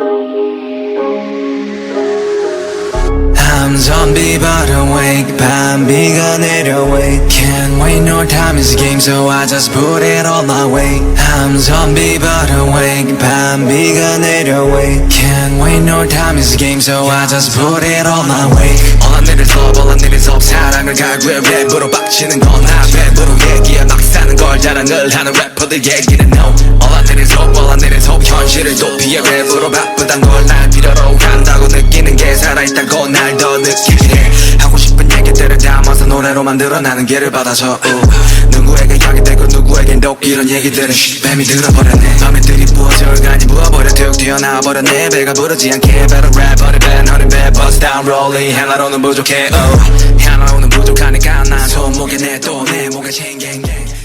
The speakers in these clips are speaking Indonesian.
I'm zombie but awake 밤비가 내려wake Can't wait no time is a game so I just put it all my way I'm zombie but awake 밤비가 내려wake Can't wait no time is a game so I just put it all my way All I need is love all I need is hope 사랑을 갈구해 랩으로 빡치는 건 나 랩으로 얘기해 막 사는 걸 자랑을 하는 래퍼들 얘기는 no All I need is hope all I need is hope 현실을 도피해 랩으로 바쁘단 걸 날 필요로 한다고 느끼는 게 살아있다고 날 더 느끼게 해 하고 싶은 얘기들을 담아서 노래로 만들어 나는 길을 받아줘 누구에게 약이 되고 누구에겐 독 이런 얘기들은 뱀이 들어버렸네 밤에 들이부어져 간이 부어버려 툭 튀어나와버렸네 배가 부르지 않게 better rap but it bad honey bad bust down rolling 하나로는 부족해 하나로는 부족하니까 난 손목에 내 또 내 목에 챙갱갱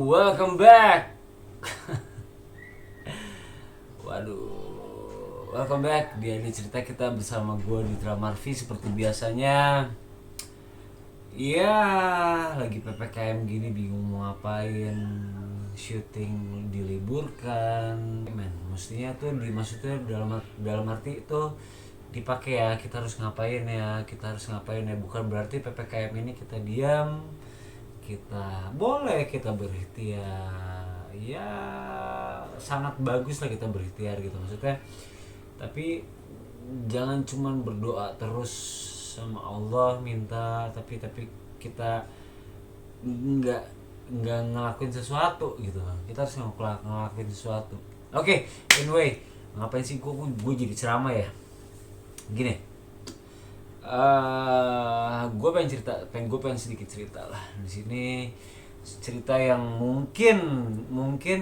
Welcome back. Welcome back di Adi Cerita. Kita bersama gue di Marvi seperti biasanya. Ya, lagi PPKM gini bingung mau ngapain. Syuting diliburkan. Mestinya tuh maksudnya dalam arti itu dipakai ya. Kita harus ngapain ya? Bukan berarti PPKM ini kita diam. Kita boleh kita berikhtiar, ya sangat bagus lah kita berikhtiar gitu maksudnya, tapi jangan cuman berdoa terus sama Allah minta tapi kita nggak ngelakuin sesuatu gitu. Kita harus ngelakuin sesuatu. Oke, anyway, ngapain sih gue jadi ceramah ya gini. Gue pengen sedikit cerita lah di sini, cerita yang mungkin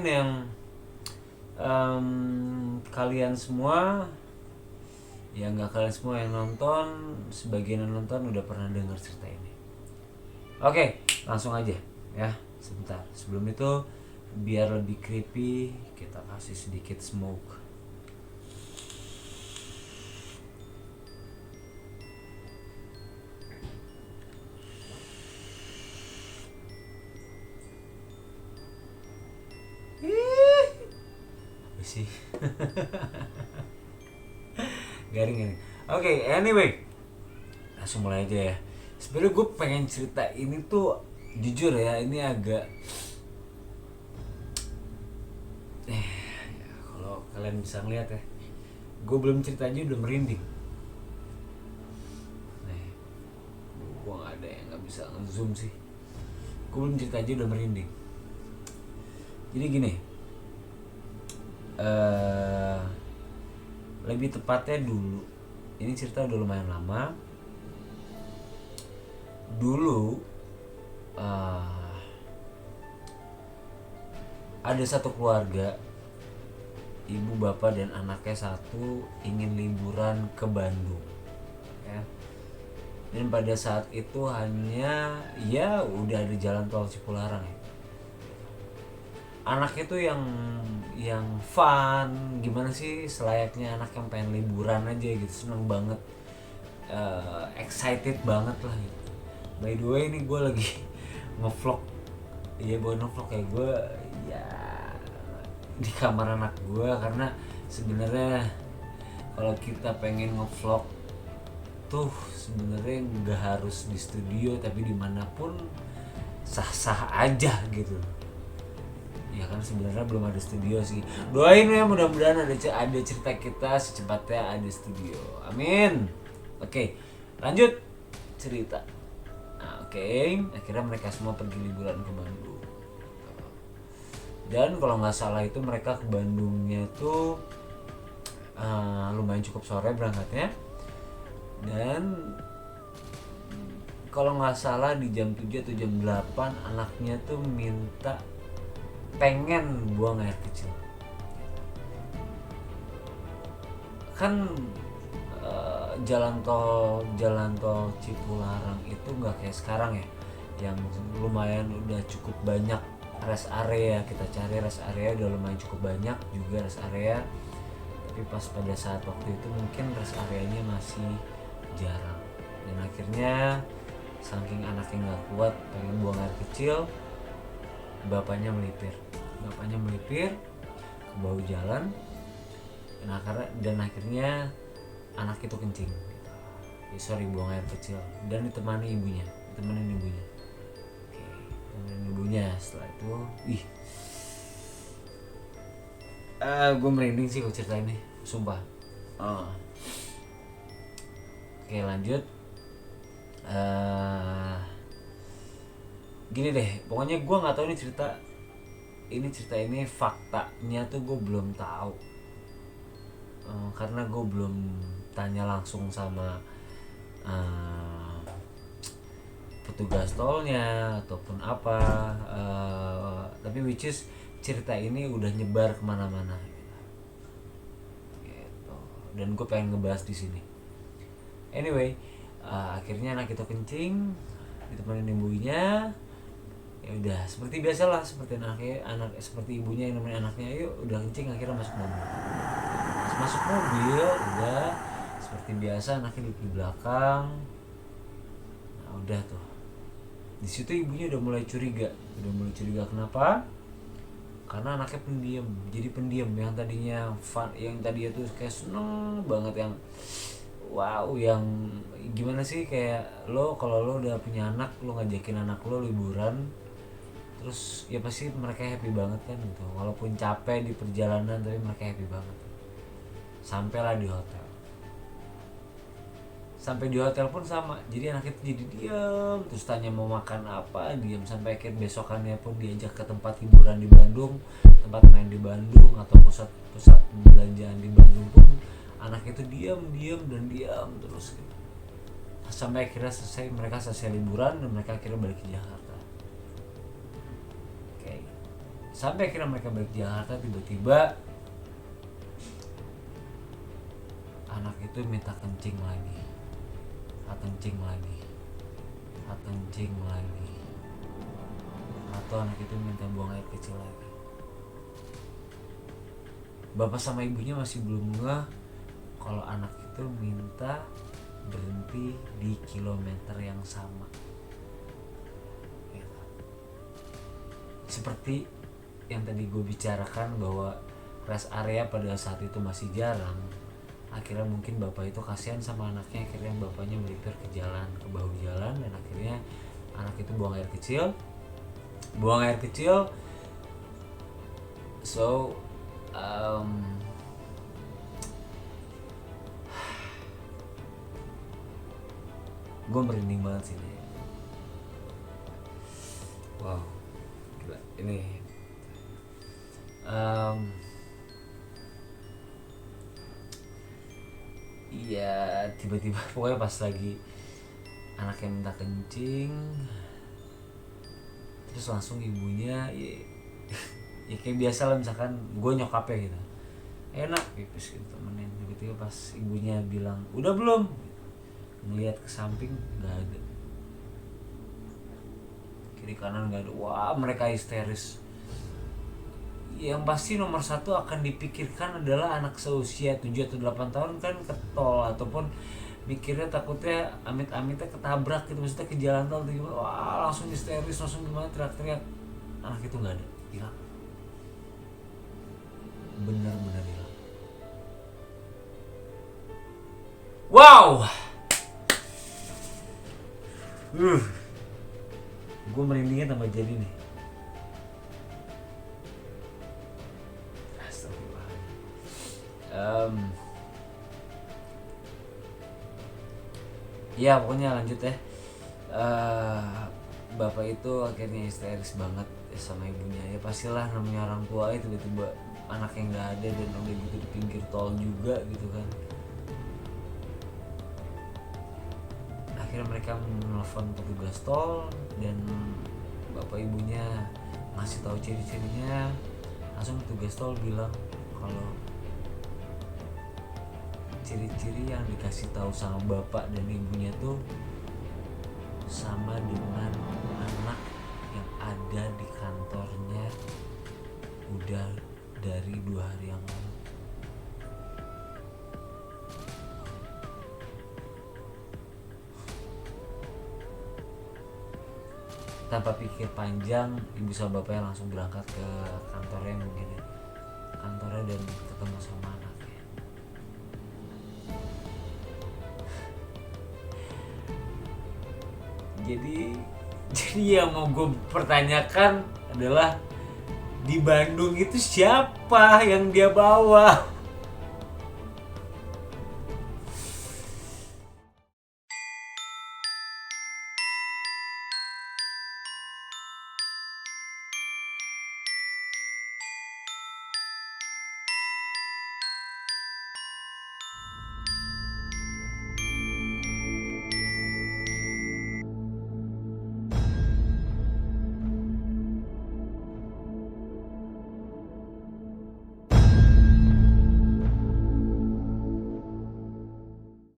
yang kalian semua, ya nggak kalian semua yang nonton, sebagian yang nonton udah pernah dengar cerita ini. Oke, langsung aja ya. Sebentar sebelum itu biar lebih creepy kita kasih sedikit smoke. Sih garing. Oke, anyway, langsung mulai aja ya. Sebenarnya gue pengen cerita ini tuh jujur ya, ini agak kalau kalian bisa ngeliat ya, gue belum cerita aja udah merinding. Gue nggak ada yang nggak bisa nge-zoom sih. Gue belum cerita aja udah merinding. Jadi gini. Lebih tepatnya dulu, ini cerita udah lumayan lama. Dulu ada satu keluarga, ibu, bapak, dan anaknya satu ingin liburan ke Bandung ya. Dan pada saat itu hanya ya udah ada jalan tol Cipularang ya. Anaknya tuh yang fun, gimana sih selayaknya anak yang pengen liburan aja gitu, seneng banget, excited banget lah gitu. By the way ini gue lagi ngevlog, ya bukan ngevlog kayak gue ya di kamar anak gue, karena sebenarnya kalau kita pengen ngevlog tuh sebenarnya nggak harus di studio, tapi dimanapun sah-sah aja gitu. Ya kan sebenarnya belum ada studio sih. Doain ya mudah-mudahan ada cerita kita secepatnya ada studio. Amin. Oke, lanjut cerita. Akhirnya mereka semua pergi liburan ke Bandung. Dan kalau nggak salah itu mereka ke Bandungnya tuh lumayan cukup sore berangkatnya. Dan kalau nggak salah di jam 7 atau jam 8 anaknya tuh minta pengen buang air kecil. Kan jalan tol Cipularang itu nggak kayak sekarang ya. yang lumayan udah cukup banyak rest area. Kita cari rest area udah lumayan cukup banyak juga rest area, tapi pas pada saat waktu itu mungkin rest areanya masih jarang, dan akhirnya saking anaknya nggak kuat pengen buang air kecil, bapaknya melipir ke bahu jalan. Dan akhirnya anak itu kencing, buang air kecil, dan ditemenin ibunya. Setelah itu gue merinding sih kalau cerita ini, sumpah. Oke, lanjut. Gini deh, pokoknya gue nggak tahu cerita ini faktanya tuh gue belum tahu, karena gue belum tanya langsung sama petugas tolnya ataupun apa, tapi which is cerita ini udah nyebar kemana-mana gitu. Dan gue pengen ngebahas di sini. Anyway, akhirnya anak itu kencing ditemenin ibunya. Ya udah seperti biasalah, seperti seperti ibunya yang nemenin anaknya, yuk udah kencing, akhirnya masuk mobil udah seperti biasa, anaknya duduk di belakang. Nah udah tuh, di situ ibunya udah mulai curiga. Kenapa? Karena anaknya pendiam. Yang tadinya fun, yang tadinya tuh kayak seneng banget, yang wow, yang gimana sih, kayak lo kalau lo udah punya anak, lo ngajakin anak lo liburan, terus ya pasti mereka happy banget kan gitu, walaupun capek di perjalanan tapi mereka happy banget. Sampailah di hotel pun sama, jadi anak itu jadi diam, terus tanya mau makan apa, diam, sampai akhir besokannya pun diajak ke tempat hiburan di Bandung, tempat main di Bandung atau pusat perbelanjaan di Bandung pun anak itu diam terus gitu. Sampai akhirnya mereka selesai liburan dan mereka akhirnya balik ke Jakarta. Oke. Sampai akhirnya mereka balik ke Jakarta, tiba-tiba anak itu minta kencing lagi. Atau anak itu minta buang air kecil lagi. Bapak sama ibunya masih belum ngeh kalau anak itu minta berhenti di kilometer yang sama. Seperti yang tadi gue bicarakan bahwa rest area pada saat itu masih jarang. Akhirnya mungkin bapak itu kasihan sama anaknya, akhirnya bapaknya melipir ke bahu jalan, dan akhirnya anak itu buang air kecil. So gue merinding banget sih nih. Wow, gila ini. Iya, tiba-tiba pokoknya pas lagi anaknya minta kencing, terus langsung ibunya ya kayak biasa lah, misalkan gue nyokapnya gitu, enak pipis gitu temenin. Tiba-tiba pas ibunya bilang udah belum, ngeliat ke samping nggak ada, kiri kanan nggak ada. Wah, mereka histeris. Yang pasti nomor satu akan dipikirkan adalah anak seusia 7 atau 8 tahun kan ke tol, ataupun mikirnya takutnya amit-amitnya ketabrak gitu, maksudnya ke jalan tol gitu. Wah, langsung histeris, langsung gimana, teriak-teriak. Anak itu nggak ada, hilang, benar-benar hilang. Wow, gue merindingnya tambah jadi nih. Ya pokoknya lanjut ya. Bapak itu akhirnya histeris banget sama ibunya. Ya pastilah namanya orang tua itu tiba-tiba anaknya nggak ada, dan udah gitu di pinggir tol juga gitu kan. Akhirnya mereka menelpon petugas tol, dan bapak ibunya ngasih tahu ciri-cirinya. Langsung petugas tol bilang kalau ciri-ciri yang dikasih tahu sama bapak dan ibunya tuh sama dengan hari yang lalu. Tanpa pikir panjang, ibu sama bapaknya langsung berangkat ke kantornya mungkin ya. Kantornya dan ketemu sama anaknya. Jadi yang mau gue pertanyakan adalah di Bandung itu siapa yang dia bawa?